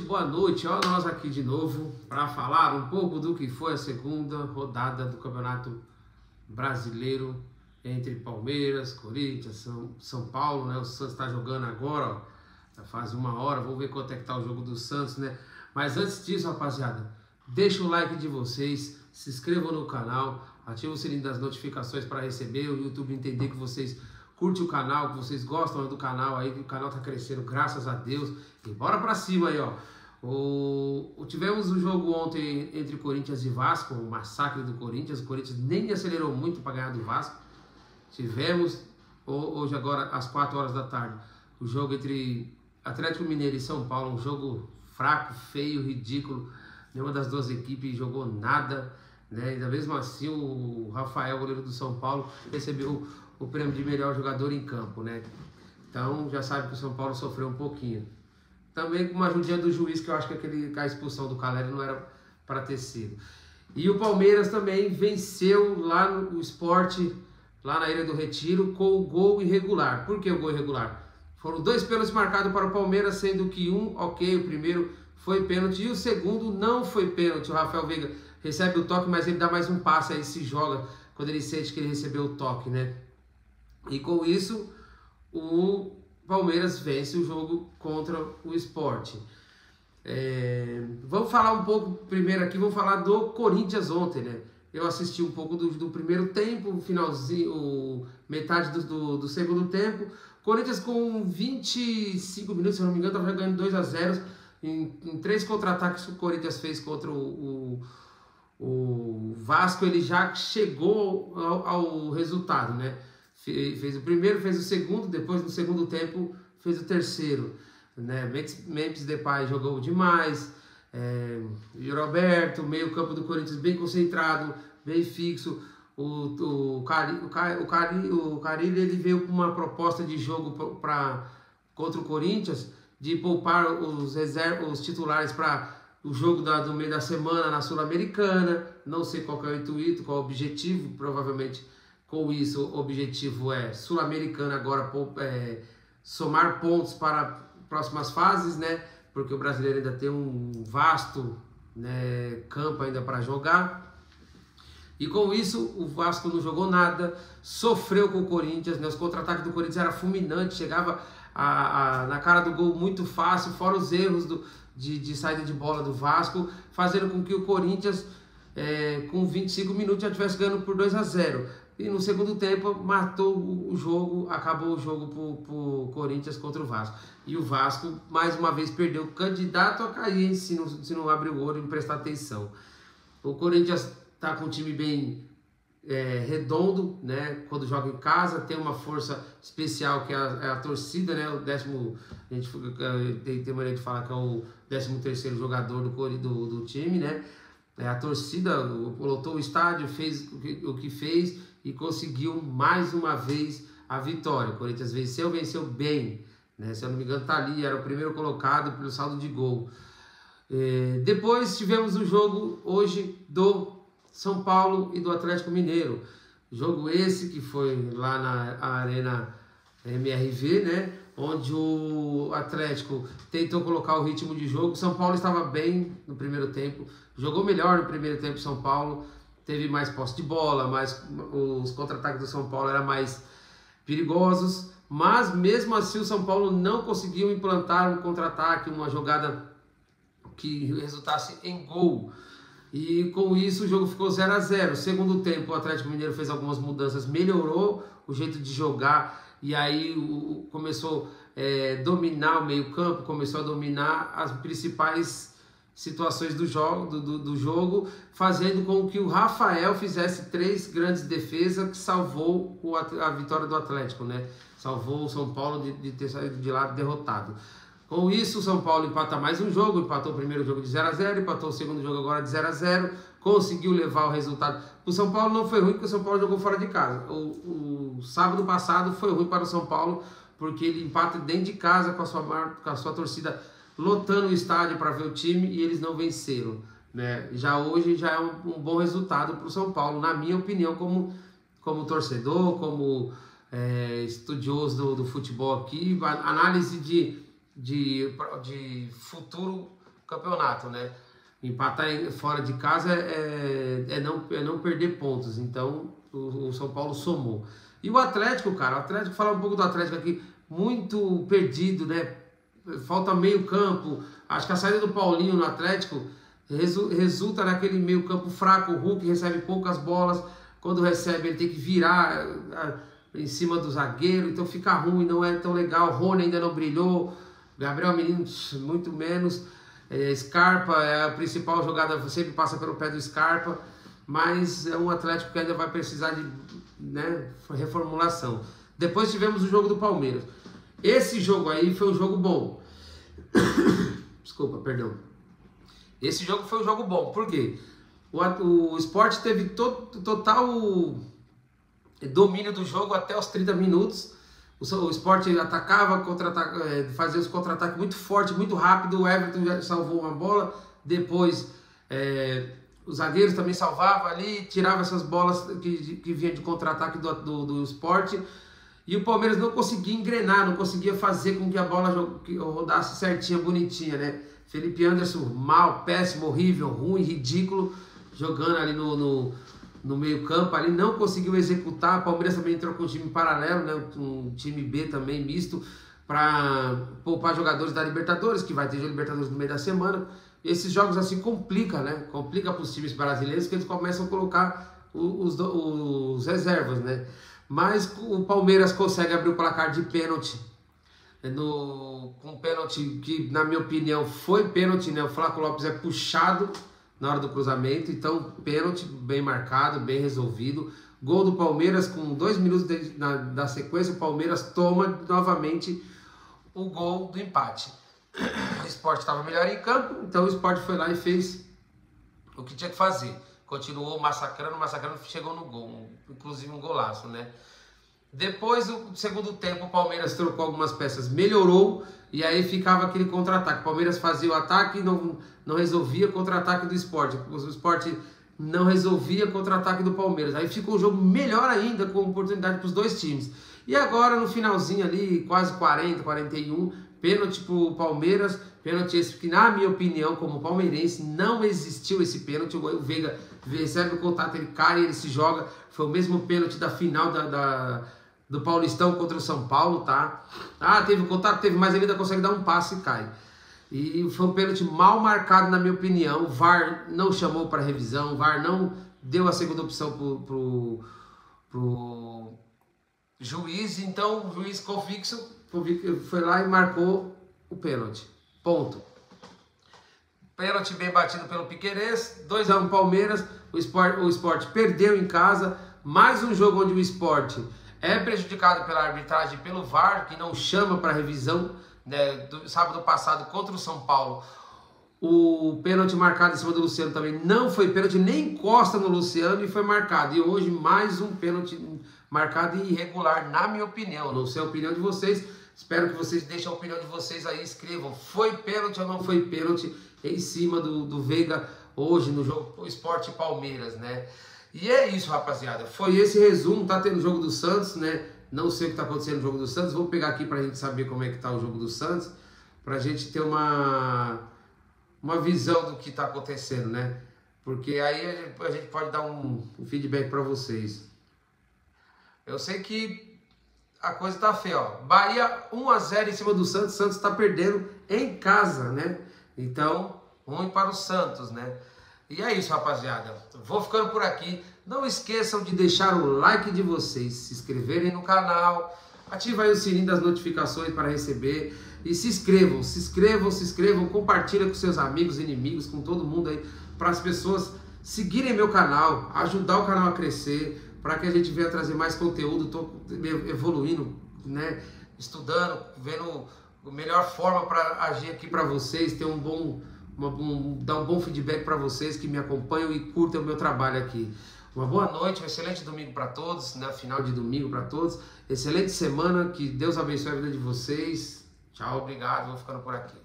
boa noite. Olha nós aqui de novo para falar um pouco do que foi a segunda rodada do Campeonato Brasileiro entre Palmeiras, Corinthians, São Paulo, né? O Santos está jogando agora, ó, já faz 1 hora, vamos ver quanto é que tá o jogo do Santos, né? Mas antes disso, rapaziada, deixa o like de vocês, se inscrevam no canal, ativa o sininho das notificações para receber o YouTube entender que vocês curtem o canal, que vocês gostam do canal aí, que o canal tá crescendo, graças a Deus. E bora pra cima aí, ó. Tivemos um jogo ontem entre Corinthians e Vasco, o massacre do Corinthians. O Corinthians nem acelerou muito para ganhar do Vasco. Tivemos hoje agora às 4 horas da tarde o jogo entre Atlético Mineiro e São Paulo, um jogo fraco, feio, ridículo. Nenhuma das duas equipes jogou nada, né? Ainda mesmo assim o Rafael, goleiro do São Paulo, recebeu o prêmio de melhor jogador em campo, né? Então já sabe que o São Paulo sofreu um pouquinho. Também com uma ajudinha do juiz, que eu acho que a expulsão do Caleri não era para ter sido. E o Palmeiras também venceu lá no Sport, lá na Ilha do Retiro, com o gol irregular. Por que o gol irregular? Foram 2 pênaltis marcados para o Palmeiras, sendo que o primeiro foi pênalti e o segundo não foi pênalti. O Rafael Veiga recebe o toque, mas ele dá mais um passe, aí se joga quando ele sente que ele recebeu o toque, né? E com isso, o Palmeiras vence o jogo contra o Sport. Vamos falar um pouco primeiro aqui, vamos falar do Corinthians ontem, né? Eu assisti um pouco do primeiro tempo, finalzinho, metade do segundo tempo. Corinthians com 25 minutos, se eu não me engano, estava ganhando 2-0 em 3 contra-ataques que o Corinthians fez contra o Vasco. Ele já chegou ao resultado, né? Fez o primeiro, fez o segundo, depois no segundo tempo fez o terceiro, né? Memphis Depay jogou demais, e o Roberto, meio campo do Corinthians bem concentrado, bem fixo. O Carille ele veio com uma proposta de jogo contra o Corinthians, de poupar os titulares para o jogo do meio da semana na Sul-Americana. Não sei qual que é o intuito, qual é o objetivo, provavelmente com isso o objetivo é Sul-Americana agora, somar pontos para próximas fases, né? Porque o brasileiro ainda tem um vasto, né, campo ainda para jogar. E com isso o Vasco não jogou nada, sofreu com o Corinthians, né? Os contra-ataques do Corinthians era fulminante, chegava na cara do gol muito fácil, fora os erros de saída de bola do Vasco, fazendo com que o Corinthians, com 25 minutos, já estivesse ganhando por 2-0. E no segundo tempo matou o jogo, acabou o jogo pro Corinthians contra o Vasco. E o Vasco, mais uma vez, perdeu, candidato a cair se não abrir o olho e prestar atenção. O Corinthians está com um time bem redondo, né? Quando joga em casa, tem uma força especial que é a torcida, né? A gente tem maneira de falar que é o 13º jogador do time, né? A torcida lotou o estádio, fez o que fez e conseguiu mais uma vez a vitória. O Corinthians venceu bem, né? Se eu não me engano, tá ali, era o primeiro colocado pelo saldo de gol. Depois tivemos o jogo hoje do São Paulo e do Atlético Mineiro. Jogo esse que foi lá na Arena MRV, né? Onde o Atlético tentou colocar o ritmo de jogo. São Paulo estava bem no primeiro tempo, jogou melhor no primeiro tempo. São Paulo teve mais posse de bola, os contra-ataques do São Paulo eram mais perigosos, mas mesmo assim o São Paulo não conseguiu implantar um contra-ataque, uma jogada que resultasse em gol. E com isso o jogo ficou 0-0. Segundo tempo o Atlético Mineiro fez algumas mudanças, melhorou o jeito de jogar, e aí começou a dominar o meio campo, começou a dominar as principais situações do jogo, fazendo com que o Rafael fizesse 3 grandes defesas que salvou a vitória do Atlético, né? Salvou o São Paulo de ter saído de lá derrotado. Com isso, o São Paulo empata mais um jogo, empatou o primeiro jogo de 0-0, empatou o segundo jogo agora de 0-0, conseguiu levar o resultado. O São Paulo não foi ruim, porque o São Paulo jogou fora de casa. O sábado passado foi ruim para o São Paulo, porque ele empata dentro de casa com a sua torcida lotando o estádio para ver o time, e eles não venceram, né? Já hoje já é um bom resultado para o São Paulo, na minha opinião, como torcedor, como estudioso do futebol aqui, análise de futuro campeonato, né? Empatar fora de casa é não perder pontos. Então o São Paulo somou. E o Atlético, cara, o Atlético, falar um pouco do Atlético aqui, muito perdido, né? Falta meio campo. Acho que a saída do Paulinho no Atlético resulta naquele meio campo fraco. O Hulk recebe poucas bolas. Quando recebe, ele tem que virar em cima do zagueiro. Então fica ruim, não é tão legal. Rony ainda não brilhou. Gabriel Menino, muito menos. Scarpa é a principal jogada, sempre passa pelo pé do Scarpa. Mas é um Atlético que ainda vai precisar de, né, reformulação. Depois tivemos o jogo do Palmeiras. Esse jogo aí foi um jogo bom. Desculpa, perdão. Esse jogo foi um jogo bom. Por quê? O Sport teve total domínio do jogo até os 30 minutos. O Sport atacava, fazia os contra-ataques muito forte, muito rápido. O Everton já salvou uma bola. Depois os zagueiros também salvavam ali, tirava essas bolas que vinham de contra-ataque do Sport. E o Palmeiras não conseguia engrenar, não conseguia fazer com que a bola rodasse certinha, bonitinha, né? Felipe Anderson, mal, péssimo, horrível, ruim, ridículo, jogando ali no meio campo, ali não conseguiu executar. O Palmeiras também entrou com um time paralelo, né? Um time B também, misto, para poupar jogadores da Libertadores, que vai ter Libertadores no meio da semana. Esses jogos assim complica, né? Complica para os times brasileiros, que eles começam a colocar os reservas, né? Mas o Palmeiras consegue abrir o placar de pênalti, com um pênalti que, na minha opinião, foi pênalti, né? O Flávio Lopes é puxado na hora do cruzamento, então pênalti bem marcado, bem resolvido. Gol do Palmeiras com 2 minutos da sequência, o Palmeiras toma novamente o gol do empate. O Sport estava melhor em campo, então o Sport foi lá e fez o que tinha que fazer. Continuou massacrando, chegou no gol, inclusive um golaço, né? Depois do segundo tempo, o Palmeiras trocou algumas peças, melhorou, e aí ficava aquele contra-ataque. O Palmeiras fazia o ataque e não resolvia contra-ataque do Sport. O Sport não resolvia contra-ataque do Palmeiras. Aí ficou o jogo melhor ainda, com oportunidade para os dois times. E agora, no finalzinho ali, quase 40, 41, pênalti para o Palmeiras. Pênalti esse que, na minha opinião, como palmeirense, não existiu esse pênalti. O Veiga recebe o contato, ele cai, ele se joga. Foi o mesmo pênalti da final do Paulistão contra o São Paulo, tá? Teve o contato, teve, mas ele ainda consegue dar um passe e cai. E foi um pênalti mal marcado, na minha opinião. O VAR não chamou para revisão, o VAR não deu a segunda opção pro juiz. Então o juiz convicto foi lá e marcou o pênalti. Ponto. Pênalti bem batido pelo Piquerez, 2-1 Palmeiras. O Sport perdeu em casa. Mais um jogo onde o Sport é prejudicado pela arbitragem, pelo VAR, que não chama para revisão, né? Do sábado passado contra o São Paulo, o pênalti marcado em cima do Luciano também não foi pênalti, nem encosta no Luciano e foi marcado. E hoje mais um pênalti marcado e irregular, na minha opinião. Não sei a opinião de vocês, espero que vocês deixem a opinião de vocês aí, escrevam. Foi pênalti ou não foi pênalti em cima do Veiga hoje no jogo Sport Palmeiras, né? E é isso, rapaziada. Foi esse resumo. Tá tendo o jogo do Santos, né? Não sei o que tá acontecendo no jogo do Santos. Vou pegar aqui pra gente saber como é que tá o jogo do Santos, pra gente ter uma visão do que tá acontecendo, né? Porque aí a gente pode dar um feedback pra vocês. Eu sei que a coisa tá feia, ó. Bahia 1-0 em cima do Santos. Santos tá perdendo em casa, né? Então, ruim para o Santos, né? E é isso, rapaziada. Vou ficando por aqui. Não esqueçam de deixar o like de vocês, se inscreverem no canal, ativa aí o sininho das notificações para receber e se inscrevam, compartilha com seus amigos, inimigos, com todo mundo aí, para as pessoas seguirem meu canal, ajudar o canal a crescer, para que a gente venha trazer mais conteúdo. Estou evoluindo, né? Estudando, vendo a melhor forma para agir aqui para vocês, ter dar um bom feedback para vocês que me acompanham e curtem o meu trabalho aqui. Uma boa noite, um excelente domingo para todos, né? Final de domingo para todos. Excelente semana, que Deus abençoe a vida de vocês. Tchau, obrigado, vou ficando por aqui.